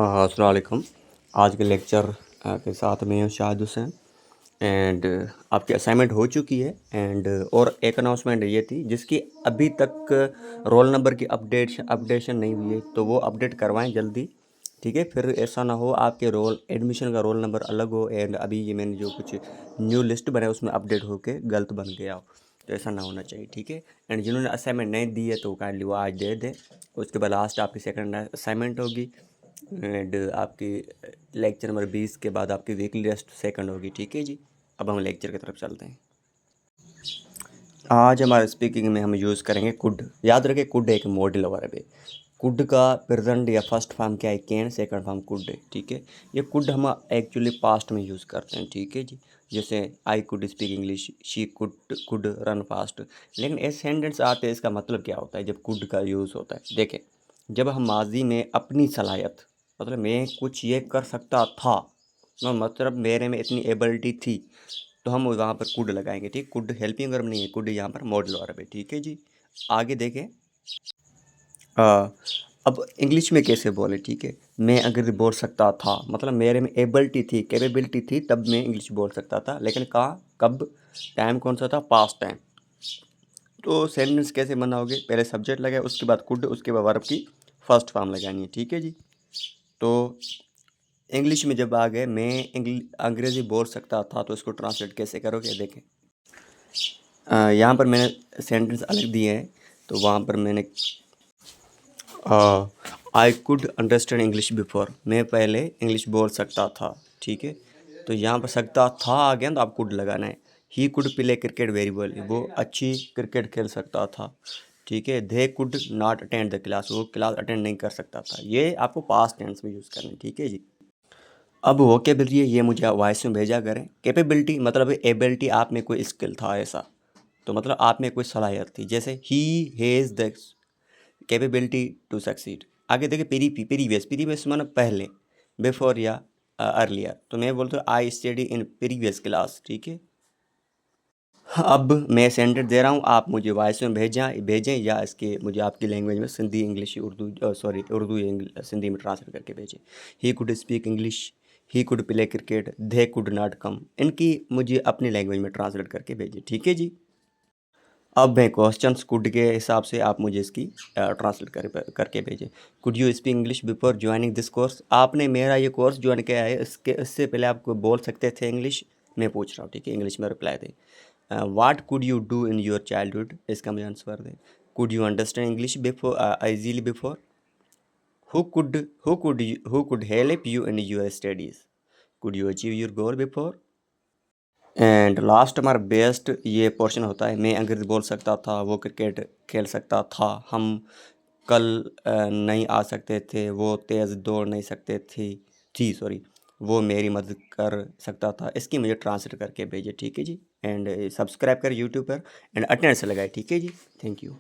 अस्सलाम वालेकुम। आज के लेक्चर के साथ मैं हूं शाहिद हुसैन एंड आपकी असाइनमेंट हो चुकी है एंड और एक अनाउंसमेंट ये थी जिसकी अभी तक रोल नंबर की अपडेशन नहीं हुई है, तो वो अपडेट करवाएं जल्दी, ठीक है। फिर ऐसा ना हो आपके एडमिशन का रोल नंबर अलग हो एंड अभी ये मैंने जो कुछ न्यू लिस्ट बनाया उसमें अपडेट होके गलत बन गया हो, तो ऐसा ना होना चाहिए, ठीक है। एंड जिन्होंने असाइनमेंट नहीं दी है तो काइंडली वो आज दे दें। उसके बाद लास्ट आपकी सेकंड असाइनमेंट होगी एंड आपकी लेक्चर नंबर 20 के बाद आपकी वीकली टेस्ट सेकंड होगी, ठीक है जी। अब हम लेक्चर की तरफ चलते हैं। आज हमारे स्पीकिंग में हम यूज़ करेंगे कुड। याद रखें कुड एक मॉडल वर्ब है। कुड का प्रेजेंट या फर्स्ट फॉर्म क्या है? कैन, सेकंड फॉर्म कुड है, ठीक है। ये कुड हम एक्चुअली पास्ट में यूज़ करते हैं, ठीक है जी। जैसे I could speak English, she could run fast. लेकिन ऐसे सेंटेंस आते हैं, इसका मतलब क्या होता है जब कुड का यूज़ होता है? देखें, जब हम माजी में अपनी सलाहियत, मतलब मैं कुछ ये कर सकता था, मतलब मेरे में इतनी एबिलिटी थी, तो हम वहाँ पर कुड लगाएंगे, ठीक। कुड हेल्पिंग वर्ब नहीं है, कुड यहाँ पर मॉडल वर्ब है, ठीक है जी। आगे देखें, अब इंग्लिश में कैसे बोले, ठीक है। मैं अगर बोल सकता था, मतलब मेरे में एबिलिटी थी, कैपेबिलिटी थी, तब मैं इंग्लिश बोल सकता था। लेकिन कहाँ, कब, टाइम कौन सा था? Past time. तो सेंटेंस कैसे बनाओगे? पहले सब्जेक्ट लगाए, उसके बाद कुड, उसके बाद वर्ब की फर्स्ट फॉर्म लगानी है, ठीक है जी। तो इंग्लिश में जब आ गए मैं अंग्रेज़ी बोल सकता था, तो इसको ट्रांसलेट कैसे करोगे? देखें, यहाँ पर मैंने सेंटेंस अलग दिए हैं, तो वहाँ पर मैंने I could understand English before, मैं पहले इंग्लिश बोल सकता था, ठीक है। तो यहाँ पर सकता था आ गया, तो आप कुड लगाना है। He could play cricket very well, वो अच्छी क्रिकेट खेल सकता था, ठीक है। They could not attend the class, वो क्लास अटेंड नहीं कर सकता था। ये आपको पास्ट टेंस में यूज़ करना है, ठीक है जी। अब वोकेबलरी ये मुझे वॉइस में भेजा करें। कैपेबिलिटी मतलब एबिलिटी, आप में कोई स्किल था ऐसा, तो मतलब आप में कोई सलाहियत थी। जैसे ही has the capability to succeed. आगे देखिए, प्रीवियस माना पहले, बिफोर या अर्लियर। तो मैं बोलता हूँ I study in previous class, ठीक है। अब मैं सेंटेंस दे रहा हूँ, आप मुझे वॉइस में भेजें या इसके मुझे आपकी लैंग्वेज में सिंधी इंग्लिश उर्दू उर्दू सिंधी में ट्रांसलेट करके भेजें। He could speak English, he could play cricket, they could not come. इनकी मुझे अपनी लैंग्वेज में ट्रांसलेट करके भेजें, ठीक है जी। अब मैं क्वेश्चंस कुड के हिसाब से आप मुझे इसकी ट्रांसलेट करके भेजें। Could you speak English before joining this course? आपने मेरा ये कोर्स ज्वाइन किया है, इससे पहले आप बोल सकते थे इंग्लिश? मैं पूछ रहा हूँ, ठीक है। इंग्लिश में रिप्लाई दें। What could you do in your childhood? इसका मुझे आंसर दें। Could you understand English before easily before? Who could help you in your studies? Could you achieve your goal before? And last हमारा best ये portion होता है, मैं अंग्रेज़ी बोल सकता था, वो क्रिकेट खेल सकता था, हम कल नहीं आ सकते थे, वो तेज़ दौड़ नहीं सकते थी सॉरी, वो मेरी मदद कर सकता था। इसकी मुझे ट्रांसलेट करके भेजिए, ठीक है जी। एंड सब्सक्राइब करें यूट्यूब पर एंड अटेंडेंस लगाए, ठीक है जी। Thank you.